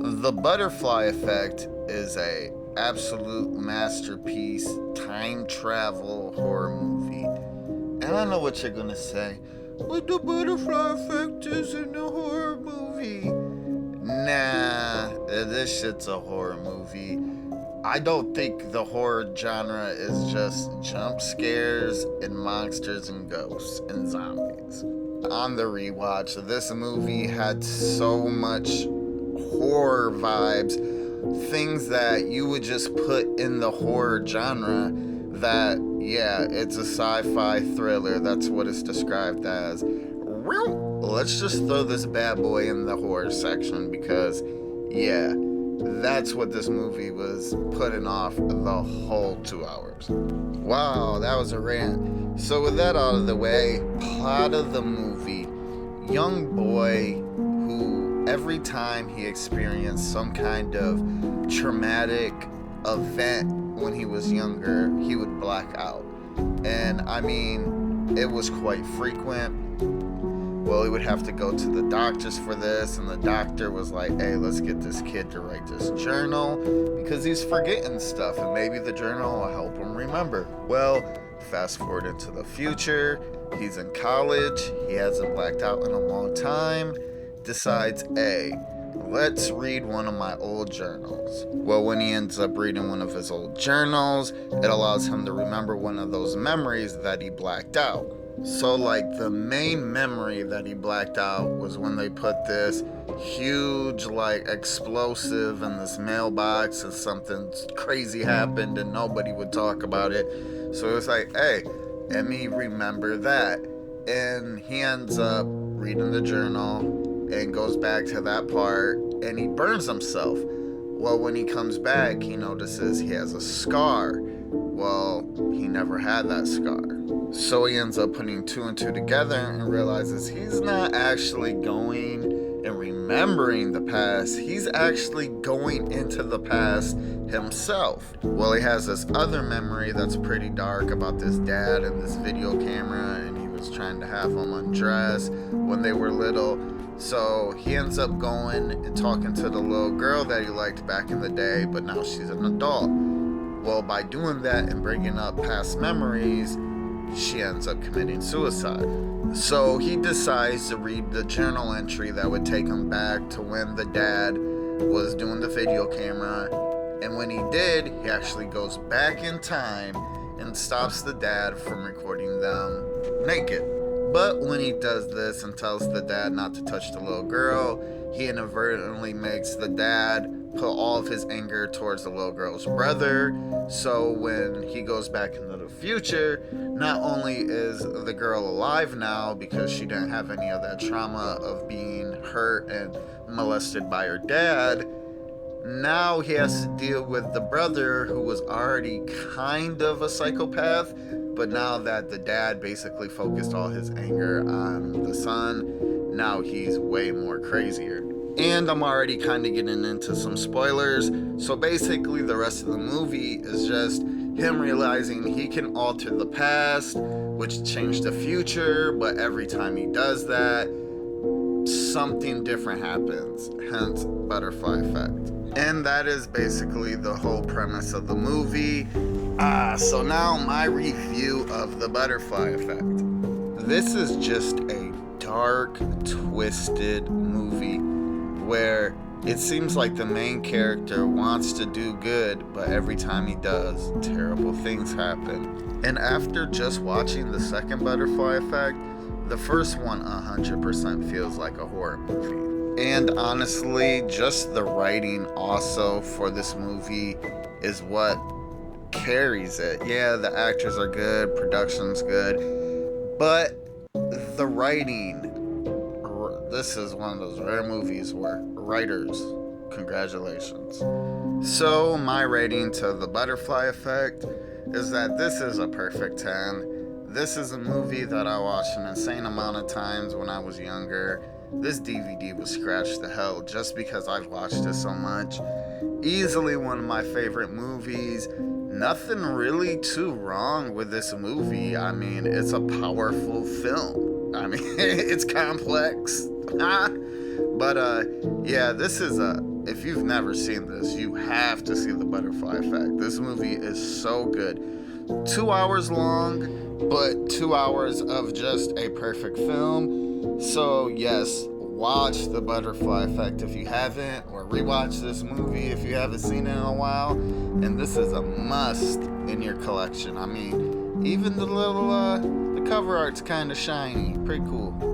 The Butterfly Effect is a absolute masterpiece time travel horror movie. And I know what you're gonna say. But the Butterfly Effect isn't a horror movie. Nah, this shit's a horror movie. I don't think the horror genre is just jump scares and monsters and ghosts and zombies. On the rewatch, this movie had so much horror vibes, things that you would just put in the horror genre that, yeah, it's a sci-fi thriller. That's what it's described as. Let's just throw this bad boy in the horror section because, yeah, that's what this movie was putting off the whole 2 hours. Wow, that was a rant. So with that out of the way, plot of the movie. Young boy who every time he experienced some kind of traumatic event when he was younger, he would black out. And I mean, it was quite frequent. Well, he would have to go to the doctors for this, and the doctor was like, hey, let's get this kid to write this journal because he's forgetting stuff, and maybe the journal will help him remember. Well, fast forward into the future, he's in college, he hasn't blacked out in a long time, decides, hey, let's read one of my old journals. Well, when he ends up reading one of his old journals, it allows him to remember one of those memories that he blacked out. So, like, the main memory that he blacked out was when they put this huge, like, explosive in this mailbox and something crazy happened and nobody would talk about it. So it was like, hey, let me remember that. And he ends up reading the journal and goes back to that part and he burns himself. Well, when he comes back, he notices he has a scar. Well, he never had that scar. So he ends up putting two and two together and realizes he's not actually going and remembering the past. He's actually going into the past himself. Well, he has this other memory that's pretty dark about this dad and this video camera, and he was trying to have him undress when they were little. So he ends up going and talking to the little girl that he liked back in the day, but now she's an adult. Well, by doing that and bringing up past memories, she ends up committing suicide. So he decides to read the journal entry that would take him back to when the dad was doing the video camera. And when he did, he actually goes back in time and stops the dad from recording them naked. But when he does this and tells the dad not to touch the little girl, he inadvertently makes the dad put all of his anger towards the little girl's brother. So when he goes back into the future, not only is the girl alive now because she didn't have any of that trauma of being hurt and molested by her dad, now he has to deal with the brother who was already kind of a psychopath, but now that the dad basically focused all his anger on the son, now he's way more crazier. And I'm already kind of getting into some spoilers. So basically the rest of the movie is just him realizing he can alter the past, which changed the future, but every time he does that, something different happens, hence Butterfly Effect. And that is basically the whole premise of the movie. So now my review of the Butterfly Effect. This is just a dark, twisted movie where it seems like the main character wants to do good, but every time he does, terrible things happen. And after just watching the second Butterfly Effect, the first one 100% feels like a horror movie. And honestly, just the writing also for this movie is what carries it. Yeah, the actors are good, production's good, but the writing, this is one of those rare movies where writers, congratulations. So my rating to the Butterfly Effect is that this is a perfect 10. This is a movie that I watched an insane amount of times when I was younger. This DVD was scratched to hell just because I've watched it so much. Easily one of my favorite movies. Nothing really too wrong with this movie. I mean, it's a powerful film. I mean, it's complex. But yeah, this is if you've never seen this, you have to see The Butterfly Effect. This movie is so good. 2 hours long, but 2 hours of just a perfect film. So yes, watch The Butterfly Effect if you haven't, or rewatch this movie if you haven't seen it in a while. And this is a must in your collection. I mean, even the little the cover art's kind of shiny, pretty cool.